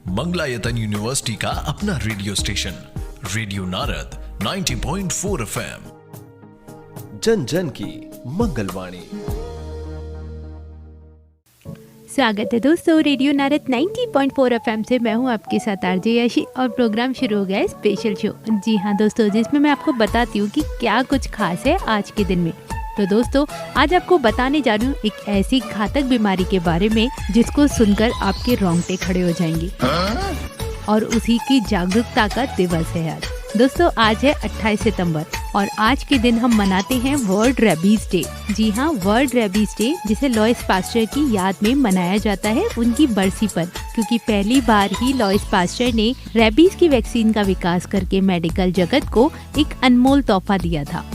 Mangalayatan university का अपना radio station radio Narad 90.4 FM, जन जन की मंगलवाणी। स्वागत है दोस्तों रेडियो नारद 90.4 FM से। मैं हूं आपके साथ आरजे यशी और प्रोग्राम शुरू हो गया है स्पेशल शो। जी हाँ दोस्तों, जिसमें मैं आपको बताती हूँ कि क्या कुछ खास है आज के दिन में। तो दोस्तों, आज आपको बताने जा रही हूँ एक ऐसी घातक बीमारी के बारे में जिसको सुनकर आपके रोंगटे खड़े हो जाएंगे, और उसी की जागरूकता का दिवस है आज। दोस्तों, आज है 28 सितंबर और आज के दिन हम मनाते हैं वर्ल्ड रेबीज डे। जी हाँ, वर्ल्ड रेबीज डे, जिसे लॉइस पास्चर की याद में मनाया जाता है उनकी बरसी पर, क्योंकि पहली बार ही लॉइस पास्चर ने रेबीज की वैक्सीन का विकास करके मेडिकल जगत को एक अनमोल तोहफा दिया था।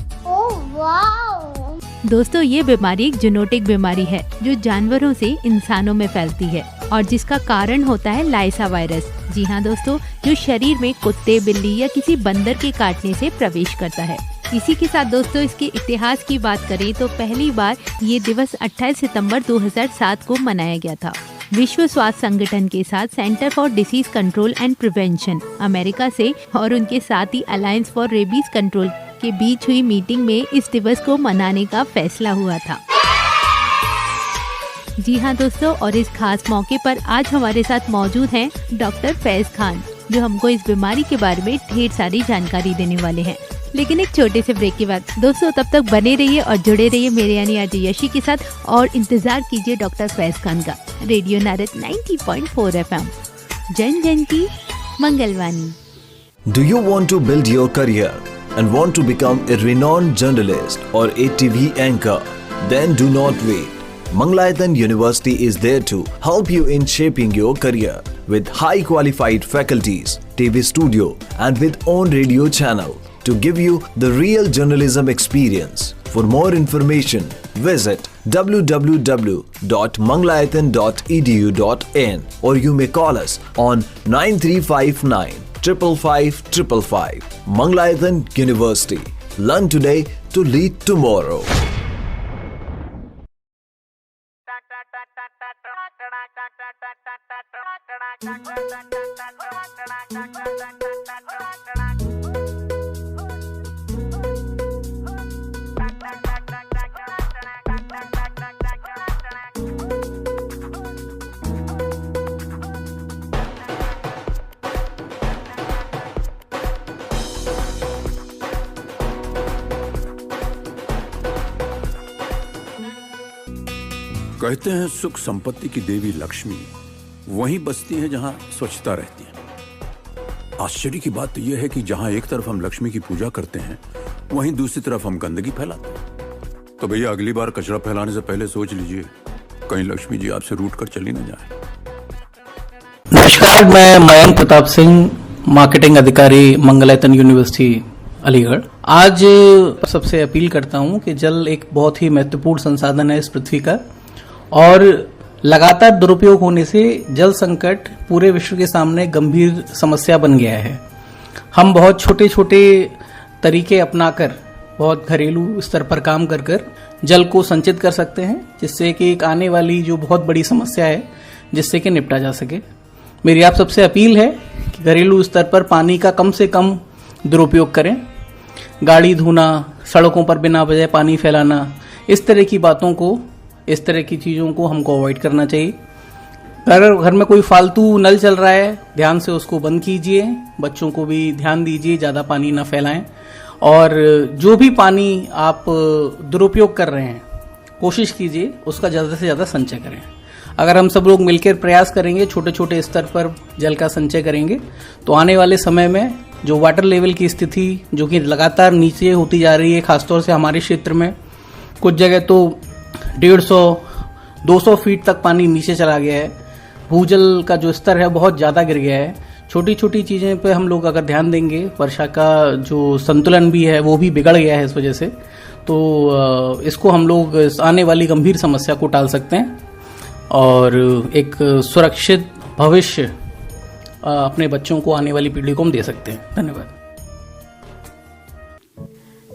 दोस्तों, ये बीमारी एक जेनेटिक बीमारी है जो जानवरों से इंसानों में फैलती है और जिसका कारण होता है लाइसा वायरस। जी हाँ दोस्तों, जो शरीर में कुत्ते, बिल्ली या किसी बंदर के काटने से प्रवेश करता है। इसी के साथ दोस्तों, इसके इतिहास की बात करें तो पहली बार ये दिवस 28 सितंबर 2007 को मनाया गया था। विश्व स्वास्थ्य संगठन के साथ centre for disease control and prevention America से और उनके साथ ही अलायंस फॉर रेबीज कंट्रोल के बीच हुई मीटिंग में इस दिवस को मनाने का फैसला हुआ था। जी हाँ दोस्तों, और इस खास मौके पर आज हमारे साथ मौजूद हैं डॉक्टर फैज खान, जो हमको इस बीमारी के बारे में ढेर सारी जानकारी देने वाले हैं। लेकिन एक छोटे से ब्रेक के बाद दोस्तों, तब तक बने रहिए और जुड़े रहिए मेरे यानी आरजे यशी के साथ, और इंतजार कीजिए डॉक्टर फैज खान का रेडियो नारद 90.4 FM, जन जन की मंगलवाणी। Do you want to build your career and want to become a renowned journalist or a TV anchor? Then do not wait. Mangalayatan University is there to help you in shaping your career with high qualified faculties, TV studio and with own radio channel to give you the real journalism experience. For more information, visit www.mangalayatan.edu.in or you may call us on 9359 555 555. Mangalayatan University. Learn today to lead tomorrow. कहते हैं सुख संपत्ति की देवी लक्ष्मी वहीं बसती है जहां स्वच्छता रहती है। आश्चर्य की बात तो यह है कि जहां एक तरफ हम लक्ष्मी की पूजा करते हैं, वहीं दूसरी तरफ हम गंदगी फैलाते हैं। तो भैया, अगली बार कचरा फैलाने से पहले सोच लीजिए, कहीं लक्ष्मी जी आपसे रूठ कर चली न जाए। नमस्कार, मैं मयंक प्रताप सिंह, मार्केटिंग अधिकारी, मंगलायतन यूनिवर्सिटी अलीगढ़। आज सबसे अपील करता हूं कि जल एक बहुत ही महत्वपूर्ण संसाधन है इस पृथ्वी का, और लगातार दुरुपयोग होने से जल संकट पूरे विश्व के सामने गंभीर समस्या बन गया है। हम बहुत छोटे छोटे तरीके अपनाकर, बहुत घरेलू स्तर पर काम कर जल को संचित कर सकते हैं, जिससे कि एक आने वाली जो बहुत बड़ी समस्या है जिससे कि निपटा जा सके। मेरी आप सबसे अपील है कि घरेलू स्तर पर पानी का कम से कम दुरुपयोग करें। गाड़ी धोना, सड़कों पर बिना वजह पानी फैलाना, इस तरह की बातों को, इस तरह की चीज़ों को हमको अवॉइड करना चाहिए। अगर घर में कोई फालतू नल चल रहा है, ध्यान से उसको बंद कीजिए। बच्चों को भी ध्यान दीजिए, ज़्यादा पानी ना फैलाएं। और जो भी पानी आप दुरुपयोग कर रहे हैं, कोशिश कीजिए उसका ज़्यादा से ज़्यादा संचय करें। अगर हम सब लोग मिलकर प्रयास करेंगे, छोटे छोटे स्तर पर जल का संचय करेंगे, तो आने वाले समय में जो वाटर लेवल की स्थिति जो कि लगातार नीचे होती जा रही है, खासतौर से हमारे क्षेत्र में कुछ जगह तो 150-200 फीट तक पानी नीचे चला गया है। भूजल का जो स्तर है बहुत ज़्यादा गिर गया है। छोटी छोटी चीज़ें पे हम लोग अगर ध्यान देंगे, वर्षा का जो संतुलन भी है वो भी बिगड़ गया है इस वजह से, तो इसको हम लोग आने वाली गंभीर समस्या को टाल सकते हैं और एक सुरक्षित भविष्य अपने बच्चों को, आने वाली पीढ़ी को हम दे सकते हैं। धन्यवाद।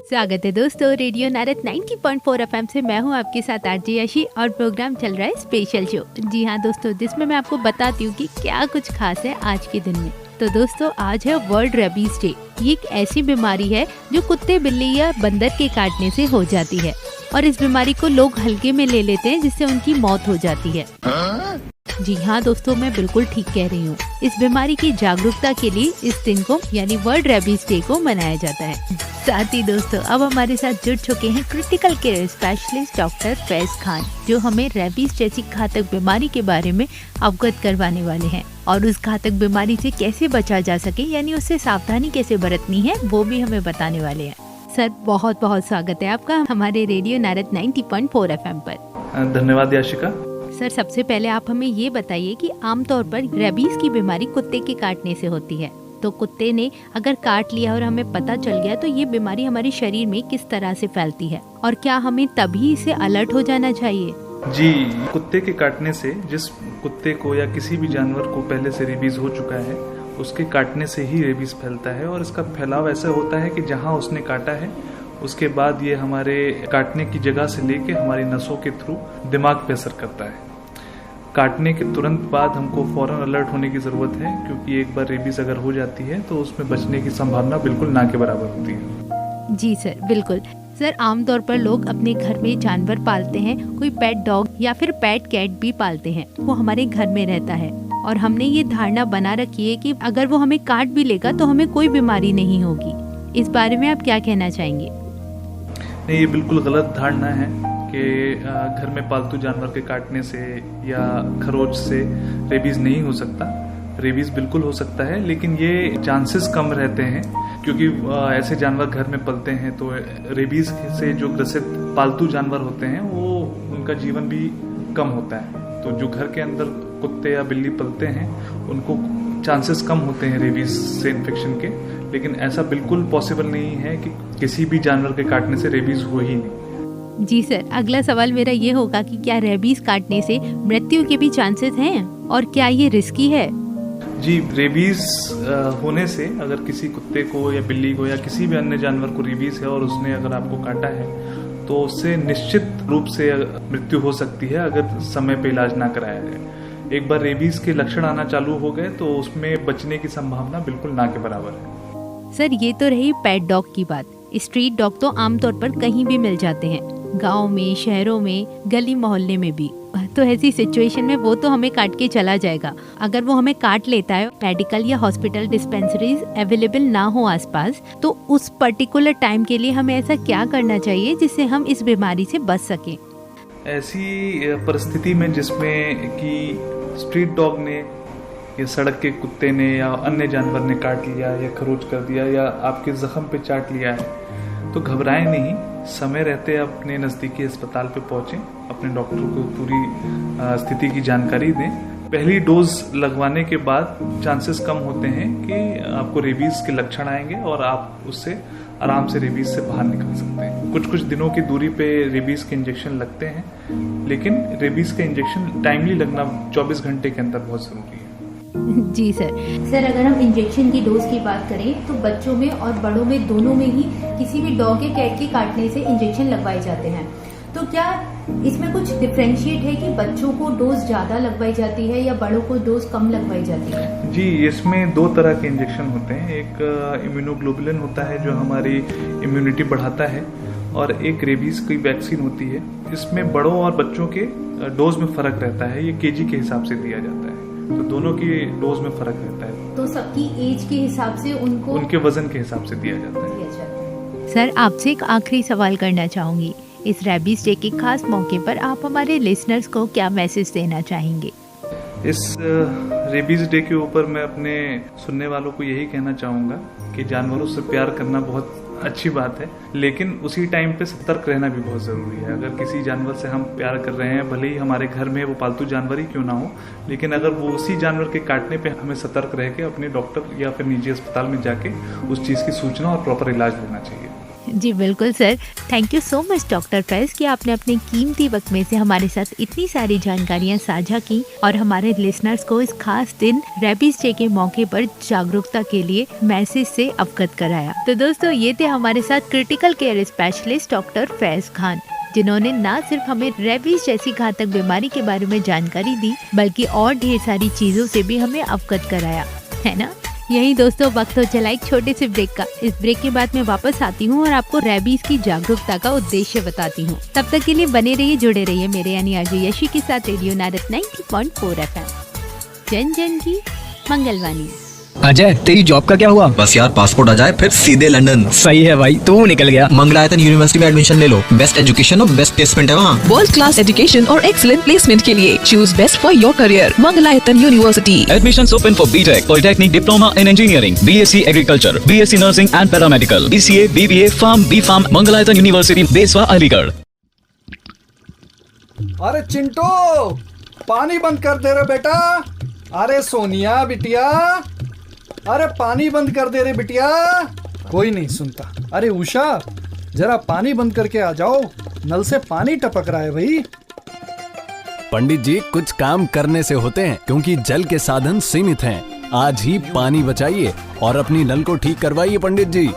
स्वागत है दोस्तों, रेडियो नारद 90.4 एफएम से मैं हूं आपके साथ आरजे याशी और प्रोग्राम चल रहा है स्पेशल शो। जी हाँ दोस्तों, जिसमें मैं आपको बताती हूँ कि क्या कुछ खास है आज के दिन में। तो दोस्तों, आज है वर्ल्ड रेबीज डे। ये एक ऐसी बीमारी है जो कुत्ते, बिल्ली या बंदर के काटने से हो जाती है और इस बीमारी को लोग हल्के में ले लेते हैं, जिससे उनकी मौत हो जाती है। जी हाँ दोस्तों, मैं बिल्कुल ठीक कह रही हूँ। इस बीमारी की जागरूकता के लिए इस दिन को यानी वर्ल्ड रेबीज डे को मनाया जाता है। साथ ही दोस्तों, अब हमारे साथ जुड़ चुके हैं critical care specialist doctor Faiz Khan, जो हमें रेबीज जैसी घातक बीमारी के बारे में अवगत करवाने वाले हैं और उस घातक बीमारी से कैसे बचा जा सके यानी उससे सावधानी कैसे बरतनी है वो भी हमें बताने वाले हैं। सर, बहुत बहुत स्वागत है आपका हमारे रेडियो नारद 90.4 एफएम पर। धन्यवाद याशिका। सर, सबसे पहले आप हमें ये बताइए कि आमतौर पर रेबीज की बीमारी कुत्ते के काटने से होती है। तो कुत्ते ने अगर काट लिया और हमें पता चल गया तो ये बीमारी हमारे शरीर में किस तरह से फैलती है और क्या हमें तभी से अलर्ट हो जाना चाहिए? जी, कुत्ते के काटने से जिस कुत्ते को या किसी भी जानवर को पहले से रेबीज हो चुका है, उसके काटने से ही रेबीज फैलता है और इसका फैलाव ऐसा होता है कि जहाँ उसने काटा है उसके बाद ये हमारे काटने की जगह से लेके हमारी नसों के थ्रू दिमाग पे असर करता है। काटने के तुरंत बाद हमको फौरन अलर्ट होने की ज़रूरत है, क्योंकि एक बार रेबीज अगर हो जाती है तो उसमें बचने की संभावना बिल्कुल ना के बराबर होती है। जी सर, बिल्कुल। सर, आमतौर पर लोग अपने घर में जानवर पालते हैं, कोई पेट डॉग या फिर पेट कैट भी पालते हैं, वो हमारे घर में रहता है और हमने ये धारणा बना रखी है कि अगर वो हमें काट भी लेगा तो हमें कोई बीमारी नहीं होगी। इस बारे में आप क्या कहना चाहेंगे? नहीं, ये बिल्कुल गलत धारणा है कि घर में पालतू जानवर के काटने से या खरोच से रेबीज नहीं हो सकता। रेबीज बिल्कुल हो सकता है, लेकिन ये चांसेस कम रहते हैं, क्योंकि ऐसे जानवर घर में पलते हैं तो रेबीज से जो ग्रसित पालतू जानवर होते हैं वो उनका जीवन भी कम होता है। तो जो घर के अंदर कुत्ते या बिल्ली पलते हैं उनको चांसेस कम होते हैं रेबीज से इन्फेक्शन के, लेकिन ऐसा बिल्कुल पॉसिबल नहीं है कि किसी भी जानवर के काटने से रेबीज हो ही नहीं। जी सर, अगला सवाल मेरा ये होगा कि क्या रेबीज काटने से मृत्यु के भी चांसेस हैं और क्या ये रिस्की है? जी, रेबीज होने से अगर किसी कुत्ते को या बिल्ली को या किसी भी अन्य जानवर को रेबीज है और उसने अगर आपको काटा है तो उससे निश्चित रूप से मृत्यु हो सकती है अगर समय पे इलाज ना कराया जाए। एक बार रेबीज के लक्षण आना चालू हो गए तो उसमें बचने की संभावना बिल्कुल ना के बराबर है। सर, ये तो रही पेट डॉग की बात। स्ट्रीट डॉग तो आमतौर पर कहीं भी मिल जाते हैं, गांव में, शहरों में, गली मोहल्ले में भी। तो ऐसी सिचुएशन में वो तो हमें काट के चला जाएगा। अगर वो हमें काट लेता है, मेडिकल या हॉस्पिटल डिस्पेंसरीज अवेलेबल ना हो आसपास, तो उस पर्टिकुलर टाइम के लिए हमें ऐसा क्या करना चाहिए जिससे हम इस बीमारी से बच सकें? ऐसी परिस्थिति में जिसमें कि स्ट्रीट डॉग ने या सड़क के कुत्ते ने या अन्य जानवर ने काट लिया या खरोच कर दिया या आपके जख्म पे चाट लिया है, तो घबराएं नहीं। समय रहते अपने नज़दीकी अस्पताल पे पहुंचें, अपने डॉक्टर को पूरी स्थिति की जानकारी दें। पहली डोज लगवाने के बाद चांसेस कम होते हैं कि आपको रेबीज के लक्षण आएंगे और आप उससे आराम से रेबीज से बाहर निकल सकते हैं। कुछ कुछ दिनों की दूरी पे रेबीज के इंजेक्शन लगते हैं, लेकिन रेबीज का इंजेक्शन टाइमली लगना 24 घंटे के अंदर बहुत ज़रूरी है। जी सर, अगर हम इंजेक्शन की डोज की बात करें तो बच्चों में और बड़ों में दोनों में ही किसी भी डॉग या कैट के काटने से इंजेक्शन लगवाए जाते हैं। तो क्या इसमें कुछ डिफरेंशिएट है कि बच्चों को डोज ज्यादा लगवाई जाती है या बड़ों को डोज कम लगवाई जाती है? जी, इसमें दो तरह के इंजेक्शन होते हैं। एक इम्यूनोग्लोबुलिन होता है जो हमारी इम्यूनिटी बढ़ाता है, और एक रेबीज की वैक्सीन होती है। इसमें बड़ों और बच्चों के डोज में फर्क रहता है, ये केजी के हिसाब से दिया जाता है, तो दोनों की डोज में फर्क रहता है। तो सबकी एज के हिसाब से उनके वजन के हिसाब से दिया जाता है। सर, आपसे एक आखिरी सवाल करना चाहूंगी। इस रेबीज डे के खास मौके पर आप हमारे लिसनर्स को क्या मैसेज देना चाहेंगे? इस रेबीज डे के ऊपर मैं अपने सुनने वालों को यही कहना चाहूँगा कि जानवरों से प्यार करना बहुत अच्छी बात है, लेकिन उसी टाइम पे सतर्क रहना भी बहुत ज़रूरी है। अगर किसी जानवर से हम प्यार कर रहे हैं, भले ही हमारे घर में वो पालतू जानवर ही क्यों ना हो, लेकिन अगर वो उसी जानवर के काटने पे हमें सतर्क रह के अपने डॉक्टर या फिर निजी अस्पताल में जाके उस चीज़ की सूचना और प्रॉपर इलाज लेना चाहिए। जी बिल्कुल sir. Thank you so much doctor Faiz कि आपने अपने कीमती वक्त में से हमारे साथ इतनी सारी जानकारियां साझा की और हमारे लिसनर्स को इस खास दिन रेबीज डे के मौके पर जागरूकता के लिए मैसेज से अवगत कराया। तो दोस्तों ये थे हमारे साथ critical care specialist doctor Faiz Khan, जिन्होंने न सिर्फ हमें रेबीज जैसी घातक बीमारी के बारे में जानकारी दी बल्कि और ढेर सारी चीजों से भी हमें अवगत कराया, है ना। यही दोस्तों वक्त हो चला एक छोटे से ब्रेक का। इस ब्रेक के बाद मैं वापस आती हूँ और आपको रेबीज की जागरूकता का उद्देश्य बताती हूँ। तब तक के लिए बने रहिए, जुड़े रहिए मेरे यानी आरजे यशी के साथ रेडियो नारद 90.4 FM, जन जन की मंगलवाणी। अजय, तेरी जॉब का क्या हुआ? बस यार पासपोर्ट आ जाए फिर सीधे लंदन। सही है भाई, तू निकल गया। मंगलायतन यूनिवर्सिटी में एडमिशन ले लो, बेस्ट एजुकेशन और बेस्ट प्लेसमेंट है वहाँ। वर्ल्ड क्लास एजुकेशन और एक्सीलेंट प्लेसमेंट के लिए choose best for your career, Mangalayatan university. Admissions open for BTech, Polytechnic, Diploma in Engineering, BSc Agriculture, BSc Nursing and Paramedical, BCA, BBA, Farm, B.Farm, Mangalayatan university, Beswa, Aligarh. अरे चिंटू, पानी बंद कर दे रे बेटा। अरे सोनिया बिटिया, अरे पानी बंद कर दे रे बिटिया। कोई नहीं सुनता। अरे उषा, जरा पानी बंद करके आ जाओ, नल से पानी टपक रहा है भाई। पंडित जी, कुछ काम करने से होते हैं क्योंकि जल के साधन सीमित हैं। आज ही पानी बचाइए और अपनी नल को ठीक करवाइए पंडित जी।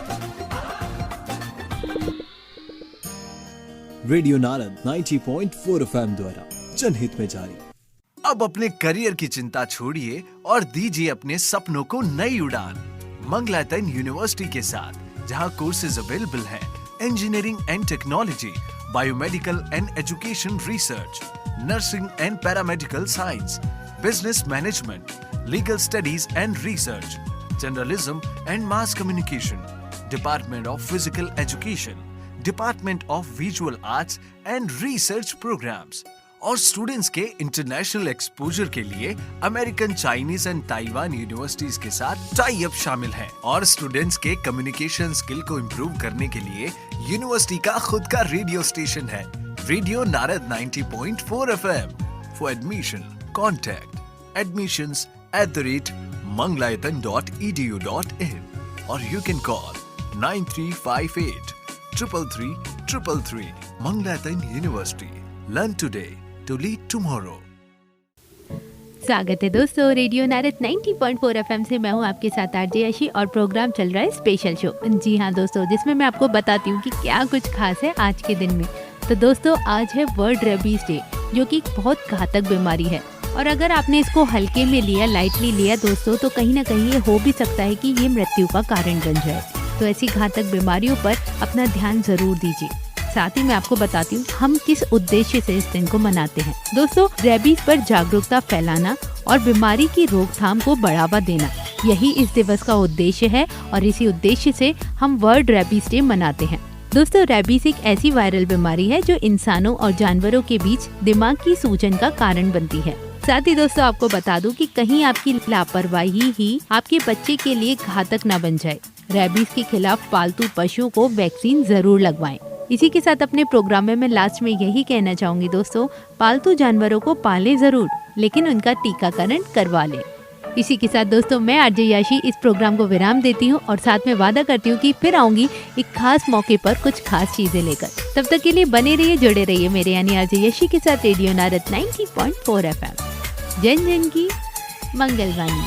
रेडियो नारद 90.4 FM द्वारा जनहित में जारी। अब अपने करियर की चिंता छोड़िए और दीजिए अपने सपनों को नई उड़ान मंगलायतन यूनिवर्सिटी के साथ, जहां कोर्सेज अवेलेबल हैं engineering and technology, biomedical and education research, nursing and paramedical science, business management, legal studies and research, journalism and mass communication, department of physical education, department of visual arts and research programs. और students के international exposure के लिए American, Chinese and Taiwan universities के साथ tie up शामिल है। और students के कम्युनिकेशन स्किल को इम्प्रूव करने के लिए यूनिवर्सिटी का खुद का रेडियो स्टेशन है, radio Narad 90.4 FM। For admission contact admissions@manglayatan.edu.in और you can call 9358 333 333। Mangalayatan university, learn today to lead tomorrow। स्वागत है दोस्तों रेडियो नारद 90.4 FM से। मैं हूं आपके साथ आरजे यशी और प्रोग्राम चल रहा है स्पेशल शो। जी हाँ दोस्तों, जिसमें मैं आपको बताती हूँ कि क्या कुछ खास है आज के दिन में। तो दोस्तों आज है वर्ल्ड रेबीज डे, जो कि बहुत घातक बीमारी है। और अगर आपने इसको हल्के में लिया, लाइटली लिया दोस्तों, तो कहीं ना कहीं ये हो भी सकता है कि ये मृत्यु का कारण बन जाए। तो ऐसी घातक बीमारियों पर अपना ध्यान जरूर दीजिए। साथ ही मैं आपको बताती हूँ हम किस उद्देश्य से इस दिन को मनाते हैं। दोस्तों रेबीज पर जागरूकता फैलाना और बीमारी की रोकथाम को बढ़ावा देना, यही इस दिवस का उद्देश्य है और इसी उद्देश्य से हम वर्ल्ड रेबीज डे मनाते हैं। दोस्तों रेबीज एक ऐसी वायरल बीमारी है जो इंसानों और जानवरों के बीच दिमाग की सूजन का कारण बनती है। साथ ही दोस्तों आपको बता दूं कि कहीं आपकी लापरवाही ही आपके बच्चे के लिए घातक न बन जाए। रेबीज के खिलाफ पालतू पशुओं को वैक्सीन जरूर लगवाएं। इसी के साथ अपने प्रोग्राम में मैं लास्ट में यही कहना चाहूंगी दोस्तों, पालतू जानवरों को पालें जरूर, लेकिन उनका टीकाकरण करवा लें। इसी के साथ दोस्तों मैं आरजे याशी इस प्रोग्राम को विराम देती हूँ और साथ में वादा करती हूँ कि फिर आऊंगी एक खास मौके पर कुछ खास चीजें लेकर। तब तक के लिए बने रहिए, जुड़े रहिए मेरे यानी आरजे याशी के साथ रेडियो नारद 90.4 FM, जन जन की मंगलवाणी।